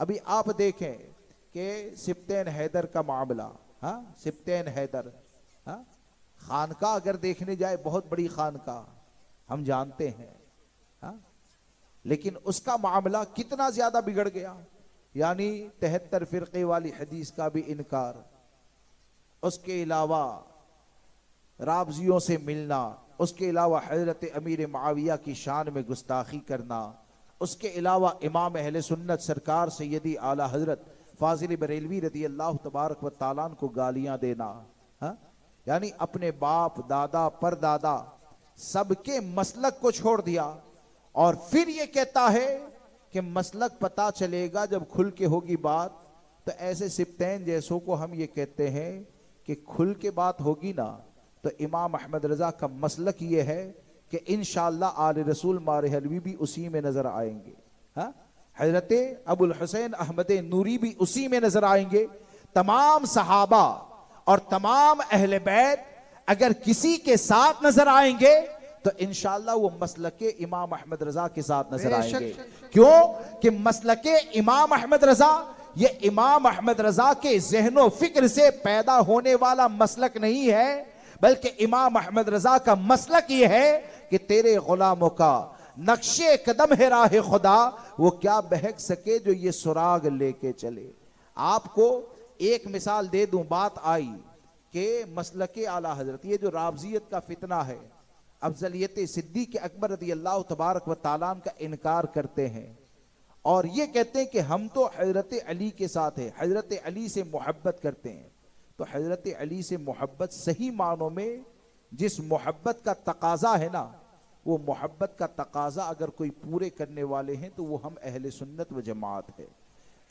अभी आप देखें कि सिब्तैन हैदर का मामला, हाँ, सिब्तैन हैदर, हाँ, खानका अगर देखने जाए बहुत बड़ी खानका हम जानते हैं, हाँ, लेकिन उसका मामला कितना ज्यादा बिगड़ गया। यानी 73 फिरके वाली हदीस का भी इनकार, उसके अलावा राबजियों से मिलना, उसके अलावा हजरत अमीर मुआविया की शान में गुस्ताखी करना, उसके अलावा इमाम अहले सुन्नत सरकार सैयदी आला हजरत फाजिल बरेलवी रदी अल्लाह तबारक व ताला को गालियां देना, हा? यानी अपने बाप दादा परदादा सबके मसलक को छोड़ दिया और फिर ये कहता है कि मसलक पता चलेगा जब खुल के होगी बात। तो ऐसे सिब्तैन जैसों को हम ये कहते हैं कि खुल के बात होगी ना तो इमाम अहमद रजा का मसलक ये है कि इंशाअल्लाह आले रसूल मारहलवी भी उसी में नजर आएंगे, हाँ, हजरत अबुल हुसैन अहमद नूरी भी उसी में नजर आएंगे। तमाम सहाबा और तमाम अहले बैत अगर किसी के साथ नजर आएंगे तो इंशाअल्लाह वो मसलके इमाम अहमद रजा के साथ नजर आएंगे। क्यों कि मसलके इमाम अहमद रजा ये इमाम अहमद रजा के ज़हनो फिक्र से पैदा होने वाला मसलक नहीं है, बल्कि इमाम अहमद रजा का मसलक ये है कि तेरे गुलामों का नक्शे कदम है राह खुदा, वो क्या बहक सके जो ये सुराग लेके चले। आपको एक मिसाल दे दूं, बात आई कि मसलके आला हजरत, ये जो राबजियत का फितना है, अफजलियत सिद्दीक अकबर रज़ी अल्लाह तबारक व ताला का इनकार करते हैं और ये कहते हैं कि हम तो हजरत अली के साथ है, हजरत अली से मोहब्बत करते हैं। तो हजरत अली से मोहब्बत सही मानों में जिस मोहब्बत का तकाजा है ना, वो मोहब्बत का तकाजा अगर कोई पूरे करने वाले हैं तो वो हम अहले सुन्नत व जमात है।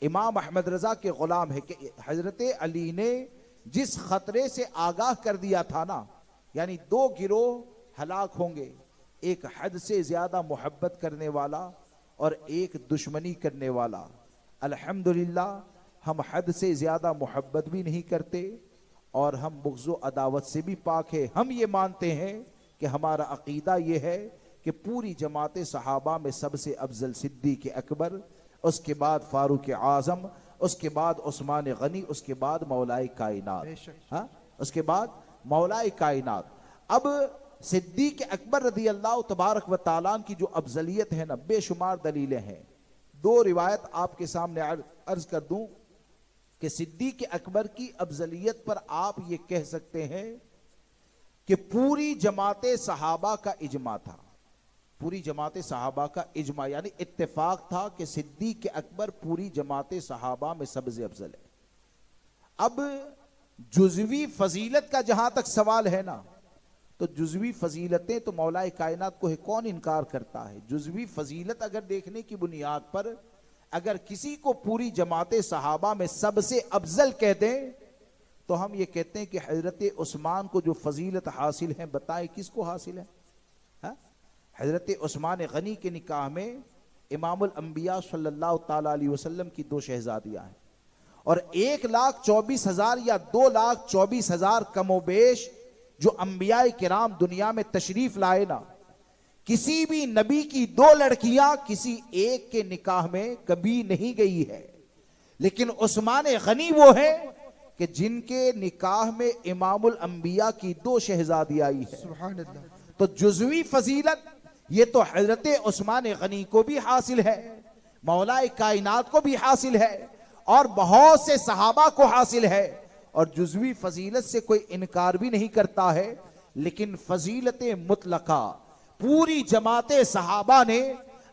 इमाम अहमद रजा के गुलाम है कि हजरत अली ने जिस खतरे से आगाह कर दिया था ना, यानी दो गिरोह हलाक होंगे, एक हद से ज्यादा मोहब्बत करने वाला और एक दुश्मनी करने वाला। अल्हम्दुलिल्लाह हम हद से ज्यादा मोहब्बत भी नहीं करते और हम बुग़्ज़ो अदावत से भी पाक है। हम ये मानते हैं कि हमारा अकीदा ये है कि पूरी जमात सहाबा में सबसे अफजल सिद्दीक़ अकबर, उसके बाद फारूक आज़म, उसके बाद उस्मान गनी, उसके बाद मौलाए कायनात, हाँ, उसके बाद मौलाए कायनात। अब सिद्दीक़ अकबर रज़ी अल्लाह तबारक व ताला की जो अफजलियत है ना, बेशुमार दलीलें हैं। दो रिवायत आपके सामने अर्ज कर दूं कि सिद्दीक़ अकबर की अफजलियत पर आप ये कह सकते हैं कि पूरी जमात सहाबा का इजमा था, पूरी जमात सहाबा का इजमा यानी इत्तेफाक था कि सिद्दीक़ अकबर पूरी जमात सहाबा में सबसे अफजल है। अब जुज़वी फजीलत का जहां तक सवाल है ना, तो जुज़वी फजीलतें तो मौलाए कायनात को है, कौन इनकार करता है। जुज़वी फजीलत अगर देखने की बुनियाद पर अगर किसी को पूरी जमात सहाबा में सबसे अफजल कह दें तो हम ये कहते हैं कि हजरत उस्मान को जो फजीलत हासिल है, बताएं किसको हासिल है, हा? हजरत उस्मान गनी के निकाह में इमामुल अंबिया सल्लल्लाहु ताला अलैहि वसल्लम की दो शहजादियां हैं और 1,24,000 या 2,24,000 कमोबेश जो अंबिया किराम दुनिया में तशरीफ लाए ना, किसी भी नबी की दो लड़कियां किसी एक के निकाह में कभी नहीं गई है। लेकिन उस्मान गनी वो है कि जिनके निकाह में इमामुल अंबिया की दो शहजादी आई है। सुभान अल्लाह। तो जुज़वी फजीलत ये तो हजरत उस्मान गनी को भी हासिल है, मौलाए कायनात को भी हासिल है और बहुत से सहाबा को हासिल है और जुज़वी फजीलत से कोई इनकार भी नहीं करता है। लेकिन फजीलत मुतलका पूरी जमात सहाबा ने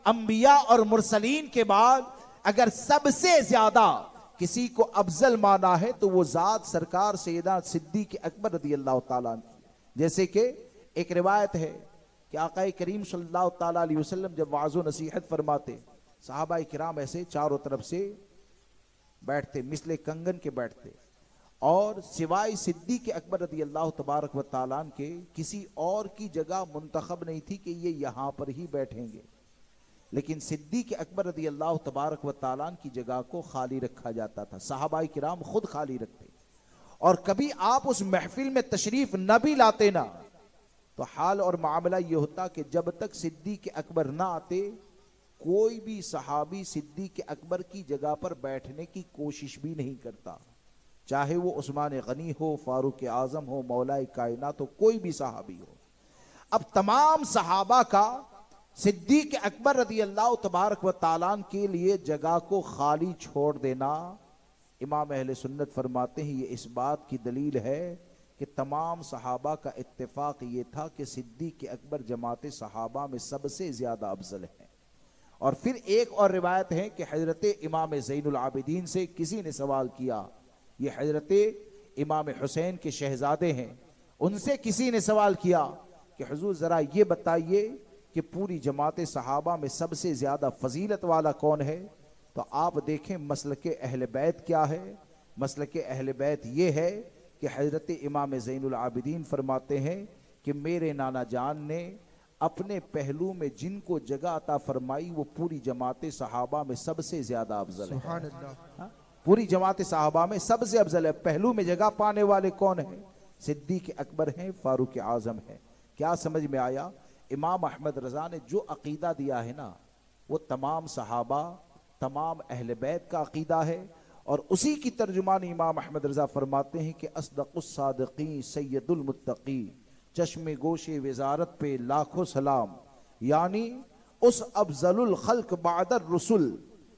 अंबिया और मुरसलीन के बाद अगर सबसे ज्यादा किसी को अफजल माना है तो वो जात सरकार सैयदना सिद्दीक़ अकबर रज़ी अल्लाह ताला। जैसे कि एक रिवायत है कि आक़ाए करीम सल्लल्लाहु ताला अलैहि वसल्लम जब वाज़ो नसीहत फरमाते, सहाबा किराम ऐसे चारों तरफ से बैठते, मिसले कंगन के बैठते और सिवाय सिद्दीक़ अकबर रज़ी अल्लाह तबारक व ताला के किसी और की जगह मुंतखब नहीं थी कि ये यहां पर ही बैठेंगे। लेकिन सिद्दीक़ अकबर रज़ी अल्लाह तबारक व ताला की जगह को खाली रखा जाता था, सहाबाए किराम खुद खाली रखते। और कभी आप उस महफिल में तशरीफ न भी लाते ना तो हाल और मामला ये होता कि जब तक सिद्दीक़ अकबर ना आते कोई भी सहाबी सिद्दीक अकबर की जगह पर बैठने की कोशिश भी नहीं करता, चाहे वो उस्मान गनी हो, फारूक आजम हो, मौलाए कायनात हो, कोई भी सहाबी हो। अब तमाम सहाबा का सिद्दीक अकबर रदी अल्लाह तबारक व ताला के लिए जगह को खाली छोड़ देना, इमाम अहले सुन्नत फरमाते हैं ये इस बात की दलील है कि तमाम सहाबा का इत्तेफाक ये था कि सिद्दीक अकबर जमात सहाबा में सबसे ज्यादा अफजल है। और फिर एक और रिवायत है कि हजरत इमाम ज़ैनुल आबिदीन से किसी ने सवाल किया, ये हजरत इमाम हुसैन के शहजादे हैं, उनसे किसी ने सवाल किया कि हुजूर जरा ये बताइए कि पूरी जमात सहाबा में सबसे ज्यादा फजीलत वाला कौन है। तो आप देखें मसलके अहले बैत क्या है। मसलके अहले बैत ये है कि हजरत इमाम ज़ैनुल आबिदीन फरमाते हैं कि मेरे नाना जान ने अपने पहलू में जिनको जगह अता फरमाई वो पूरी जमात सहाबा में सबसे ज्यादा अफजल है। हाँ? पूरी जमात सहाबा में सबसे अफजल है। पहलू में जगह पाने वाले कौन है? सिद्दीक अकबर हैं, फारूक आजम है। क्या समझ में आया? इमाम अहमद रजा ने जो अकीदा दिया है ना, वो तमाम सहाबा, तमाम अहले बैत का अकीदा है। और उसी की तर्जुमानी इमाम अहमद रजा फरमाते हैं कि अस्दक़ुस सादिक़ीन सय्यदुल मुत्तक़ी, चश्मे गोशे वजारत पे लाखों सलाम, यानी उस अफजलुल खल्क बादर रसुल,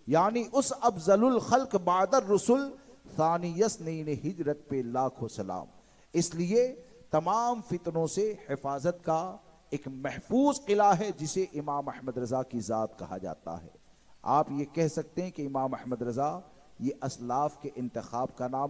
यानी उस अफजलुल खल्क बादर रसुल थानियस ने हिजरत पे लाखों सलाम। इसलिए तमाम फितनों से हिफाजत का एक महफूज किला है जिसे इमाम अहमद रजा की जात कहा जाता है। आप ये कह सकते हैं कि इमाम अहमद रजा ये असलाफ के इंतखाब का नाम